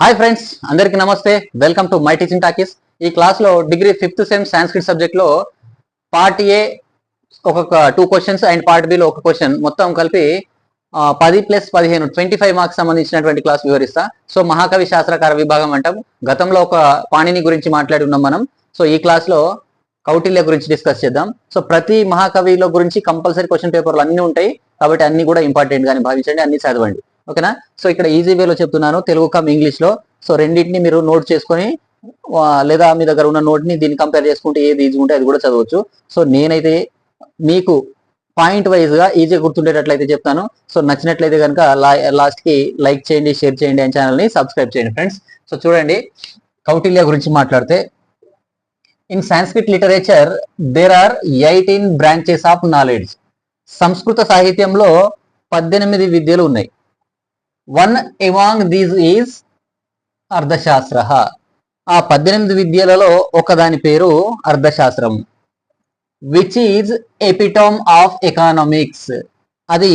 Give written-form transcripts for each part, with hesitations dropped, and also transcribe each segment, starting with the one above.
Hi friends, అందరికీ నమస్తే. Welcome to my teaching talkies. ఈ క్లాస్ లో degree 5th sem Sanskrit subject లో పార్ట్ ఏ ఒక 2 క్వశ్చన్స్ అండ్ పార్ట్ బి లో ఒక క్వశ్చన్ మొత్తం కలిపి 10+15 25 మార్క్స్ సంబంధించినటువంటి క్లాస్ వివరిస్తా. సో మహాకవి శాస్త్రకార విభాగం అంటాం. గతంలో ఒక పాణిని గురించి మాట్లాడి ఉన్నాం మనం. సో ఈ క్లాస్ లో కౌటిల్య గురించి డిస్కస్ చేద్దాం. సో ప్రతి మహాకవిలో గురించి కంపల్సరీ క్వశ్చన్ పేపర్లు అన్ని ఉంటాయి కాబట్టి అన్ని కూడా ఇంపార్టెంట్ గాని భావించండి, అన్ని చదవండి. ఓకేనా? సో ఇక్కడ ఈజీ వేలో చెప్తున్నాను, తెలుగు కమ్ ఇంగ్లీష్ లో. సో రెండింటిని మీరు నోట్ చేసుకొని లేదా మీ దగ్గర ఉన్న నోట్ ని దీన్ని కంపేర్ చేసుకుంటే ఏది ఈజీ ఉంటే అది కూడా చదవచ్చు. సో నేనైతే మీకు పాయింట్ వైజ్ గా ఈజీ గుర్తుండేటట్లయితే చెప్తాను. సో నచ్చినట్లయితే కనుక లాస్ట్ కి లైక్ చేయండి, షేర్ చేయండి, అండ్ ఛానల్ ని సబ్స్క్రైబ్ చేయండి ఫ్రెండ్స్. సో చూడండి, కౌటిల్య గురించి మాట్లాడితే, in Sanskrit literature there are 18 branches of knowledge. సంస్కృత సాహిత్యంలో 18 విద్యలు ఉన్నాయి. వన్ ఎమాంగ్ దీస్ ఈజ్ అర్థశాస్త్ర. ఆ 18 విద్యలలో ఒకదాని పేరు అర్థశాస్త్రం. Which is epitome of economics. అది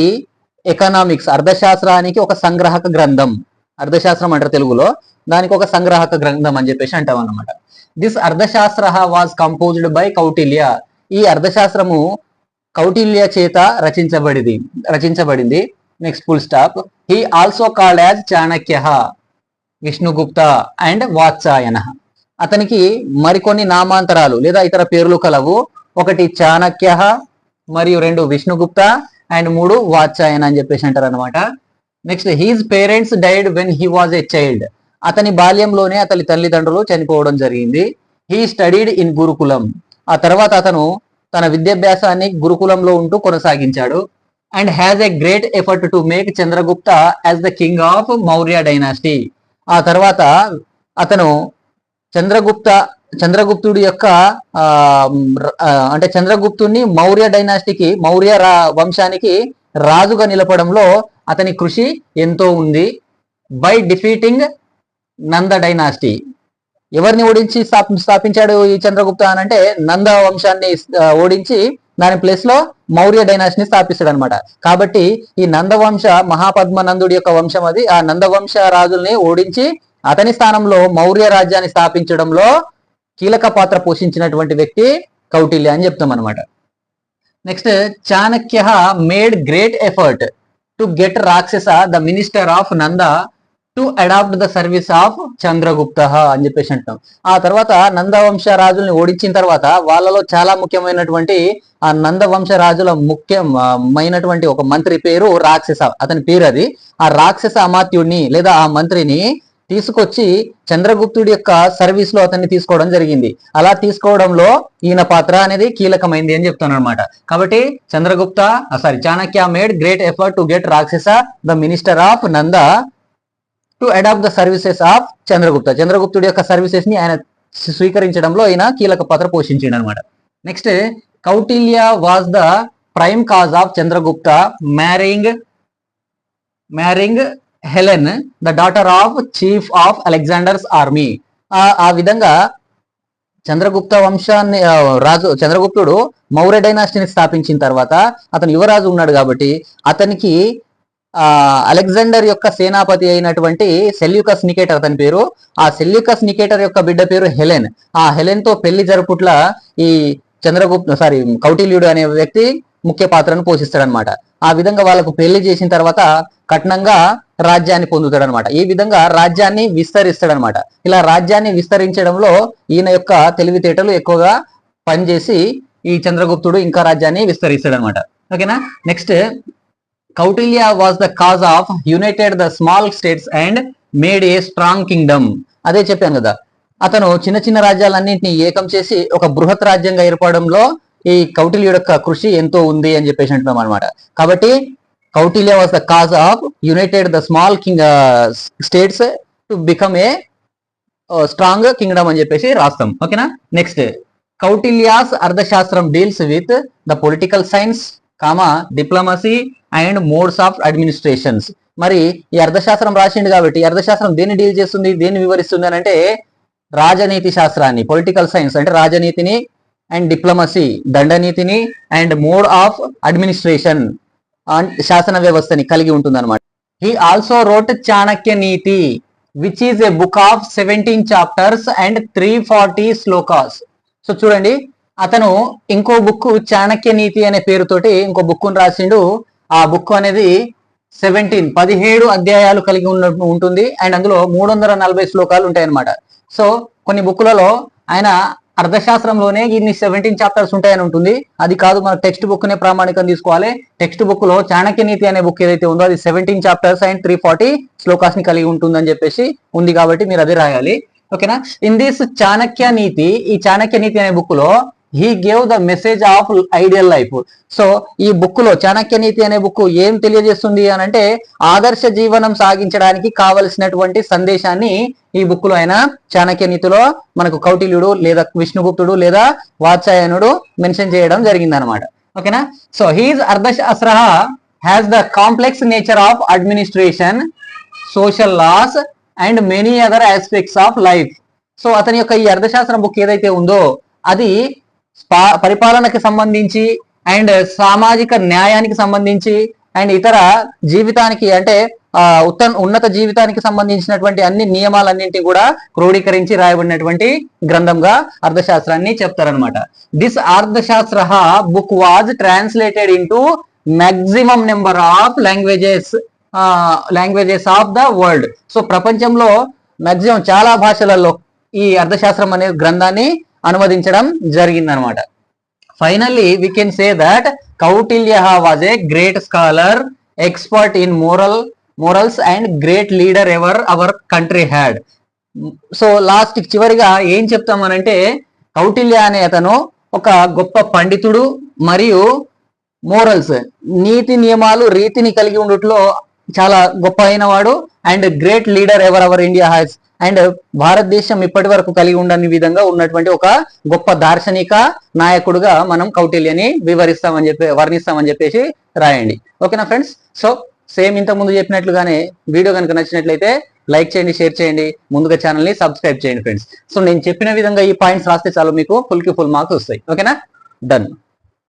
ఎకనామిక్స్, అర్థశాస్త్రానికి ఒక సంగ్రహక గ్రంథం. అర్థశాస్త్రం అంటారు తెలుగులో, దానికి ఒక సంగ్రహక గ్రంథం అని చెప్పేసి అంటాం అన్నమాట. దిస్ అర్థశాస్త్ర వాజ్ కంపోజ్డ్ బై కౌటిల్య. ఈ అర్థశాస్త్రము కౌటిల్య చేత రచించబడింది. Next full stop. He also called as Chanakya, Vishnugupta and Vatsayana. అతనికి మరికొన్ని నామాంతరాలు లేదా ఇతర పేర్లు కలవు. 1 చాణక్య, మరియు 2 విష్ణుగుప్త, అండ్ 3 వాత్సాయన అని చెప్పేసి అంటారు అనమాట. Next, he's parents died when he was a child. అతని బాల్యంలోనే అతని తల్లిదండ్రులు చనిపోవడం జరిగింది. హీ స్టడీడ్ ఇన్ గురుకులం. ఆ తర్వాత అతను తన విద్యాభ్యాసాన్ని గురుకులంలో ఉంటూ కొనసాగించాడు. And has a great effort to make Chandragupta as the king of Maurya dynasty. ఆ తర్వాత అతను చంద్రగుప్తుడి యొక్క అంటే చంద్రగుప్తుడిని మౌర్య డైనాసిటీకి, మౌర్య వంశానికి రాజుగా నిలపడంలో అతని కృషి ఎంతో ఉంది. By defeating Nanda dynasty. ఎవరిని ఓడించి స్థాపించాడు ఈ చంద్రగుప్త అని అంటే, నంద వంశాన్ని ఓడించి దాని ప్లేస్ లో మౌర్య డైనాసిటీని స్థాపిస్తాడు అనమాట. కాబట్టి ఈ నందవంశ మహాపద్మనందుడి యొక్క వంశం అది. ఆ నందవంశ రాజుల్ని ఓడించి అతని స్థానంలో మౌర్య రాజ్యాన్ని స్థాపించడంలో కీలక పాత్ర పోషించినటువంటి వ్యక్తి కౌటిల్య అని చెప్తాం అనమాట. Next, Chanakya made great effort to get Rakshasa the minister of Nanda to adopt the service of Chandragupta అని చెప్పేసి అంటాం. ఆ తర్వాత నందవంశ రాజుల్ని ఓడించిన తర్వాత వాళ్ళలో చాలా ముఖ్యమైనటువంటి ఆ నందవంశ రాజుల ముఖ్యమైనటువంటి ఒక మంత్రి పేరు రాక్షస, అతని పేరు అది. ఆ రాక్షస అమాత్యుడిని లేదా ఆ మంత్రిని తీసుకొచ్చి చంద్రగుప్తుడి యొక్క సర్వీస్ లో అతన్ని తీసుకోవడం జరిగింది. అలా తీసుకోవడంలో ఈయన పాత్ర అనేది కీలకమైంది అని చెప్తాను అనమాట. కాబట్టి Chanakya made great effort to get Rakshasa the minister of Nanda to adopt the services of Chandragupta. చంద్రగుప్తుడి యొక్క సర్వీసెస్ ని ఆయన స్వీకరించడంలో ఆయన కీలక పాత్ర పోషించాడు అనమాట. Next, Kautilya was the prime cause of Chandragupta marrying Helen the daughter of chief of Alexander's army. ఆ విధంగా చంద్రగుప్త వంశాన్ని చంద్రగుప్తుడు మౌర్య డైనాసిటీని స్థాపించిన తర్వాత అతను యువరాజు ఉన్నాడు కాబట్టి అతనికి అలెగ్జాండర్ యొక్క సేనాపతి అయినటువంటి సెల్యూకస్ నికేటర్ అతని పేరు. ఆ సెల్యూకస్ నికేటర్ యొక్క బిడ్డ పేరు హెలెన్. ఆ హెలెన్ తో పెళ్లి జరుపుట్ల ఈ కౌటిల్యుడు అనే వ్యక్తి ముఖ్య పాత్రను పోషిస్తాడనమాట. ఆ విధంగా వాళ్ళకు పెళ్లి చేసిన తర్వాత కట్నంగా రాజ్యాన్ని పొందుతాడనమాట. ఈ విధంగా రాజ్యాన్ని విస్తరిస్తాడనమాట. ఇలా రాజ్యాన్ని విస్తరించడంలో ఈయన యొక్క తెలివితేటలు ఎక్కువగా పనిచేసి ఈ చంద్రగుప్తుడు ఇంకా రాజ్యాన్ని విస్తరిస్తాడనమాట. ఓకేనా? Next, Kautilya was the cause of United the small states and made a strong Kingdom. అదే చెప్పాను కదా, అతను చిన్న చిన్న రాజ్యాలన్నింటినీ ఏకం చేసి ఒక బృహత్ రాజ్యంగా ఏర్పడంలో ఈ కౌటిల్యుడి యొక్క కృషి ఎంతో ఉంది అని చెప్పేసి అంటున్నాం అనమాట. కాబట్టి Kautilya was the cause of United the small states to become a strong Kingdom అని చెప్పేసి రాస్తాం. ఓకేనా? నెక్స్ట్, కౌటిల్యాస్ అర్థశాస్త్రం deals with the political science, diplomacy and modes of administrations. మరి ఈ అర్థశాస్త్రం రాసిండు కాబట్టి ఈ అర్థశాస్త్రం దేన్ని డీల్ చేస్తుంది, దేన్ని వివరిస్తుంది అని అంటే రాజనీతి శాస్త్రాన్ని, పొలిటికల్ సైన్స్ అంటే రాజనీతిని, అండ్ డిప్లొమసీ దండనీతిని, అండ్ మోడ్ ఆఫ్ అడ్మినిస్ట్రేషన్ శాసన వ్యవస్థని కలిగి ఉంటుంది అనమాట. He also wrote Chanakya NITI. Which is a book of 17 chapters and 340 shlokas. So చూడండి, అతను ఇంకో బుక్ చాణక్య నీతి అనే పేరుతోటి ఇంకో బుక్ రాసిండు. ఆ బుక్ అనేది 17 అధ్యాయాలు కలిగి ఉంటుంది అండ్ అందులో 340 శ్లోకాలు ఉంటాయి అన్నమాట. సో కొన్ని బుక్లలో ఆయన అర్థశాస్త్రంలోనే ఇన్ని 17 చాప్టర్స్ ఉంటాయని ఉంటుంది. అది కాదు, మన టెక్స్ట్ బుక్ నే ప్రామాణికం తీసుకోవాలి. టెక్స్ట్ బుక్ లో చాణక్య నీతి అనే బుక్ ఏదైతే ఉందో అది 17 చాప్టర్స్ అండ్ 340 శ్లోకాస్ ని కలిగి ఉంటుందని చెప్పేసి ఉంది, కాబట్టి మీరు అదే రాయాలి. ఓకేనా. ఇన్ దిస్ చాణక్య నీతి, ఈ చాణక్య నీతి అనే బుక్ లో he gave the message of ideal life. So ఈ బుక్ లో చాణక్య నీతి అనే బుక్ ఏం తెలియజేస్తుంది అని అంటే, ఆదర్శ జీవనం సాగించడానికి కావలసినటువంటి సందేశాన్ని ఈ బుక్ లో ఆయన చాణక్య నీతిలో మనకు కౌటిల్యుడు లేదా విష్ణుగుప్తుడు లేదా వాత్సాయనుడు మెన్షన్ చేయడం జరిగింది అనమాట. ఓకేనా. So he's Arthashastra has the complex nature of administration, social laws and many other aspects of life. So అతని యొక్క ఈ అర్థశాస్త్రం బుక్ ఏదైతే ఉందో అది పరిపాలనకి సంబంధించి అండ్ సామాజిక న్యాయానికి సంబంధించి అండ్ ఇతర జీవితానికి అంటే ఉన్నత జీవితానికి సంబంధించినటువంటి అన్ని నియమాలన్నింటి కూడా క్రోడీకరించి రాయబడినటువంటి గ్రంథంగా అర్థశాస్త్రాన్ని చెప్తారనమాట. This Arthashastra book was translated into maximum number of languages of the world. So ప్రపంచంలో మాక్సిమం చాలా భాషలలో ఈ అర్థశాస్త్రం అనే గ్రంథాన్ని అనువదించడం జరిగిందనమాట. Finally we can say that Kautilya was a great scholar, expert in morals and great leader ever our country had. So last చివరిగా ఏం చెప్తామనంటే, కౌటిల్య అనే అతను ఒక గొప్ప పండితుడు మరియు మోరల్స్ నీతి నియమాలు రీతిని కలిగి ఉండట్లో చాలా గొప్ప అయిన వాడు and great leader ever our India has. And భారతదేశం ఇప్పటి వరకు కలిగి ఉండని విధంగా ఉన్నటువంటి ఒక గొప్ప దార్శనిక నాయకుడుగా మనం కౌటిల్యని వర్ణిస్తామని చెప్పేసి రాయండి. ఓకేనా ఫ్రెండ్స్. సో సేమ్ ఇంత ముందు చెప్పినట్లుగానే వీడియో కనుక నచ్చినట్లయితే లైక్ చేయండి, షేర్ చేయండి, ముందుగా ఛానల్ ని సబ్స్క్రైబ్ చేయండి ఫ్రెండ్స్. సో నేను చెప్పిన విధంగా ఈ పాయింట్స్ రాస్తే చాలు మీకు ఫుల్ మార్క్స్ వస్తాయి. ఓకేనా. డన్.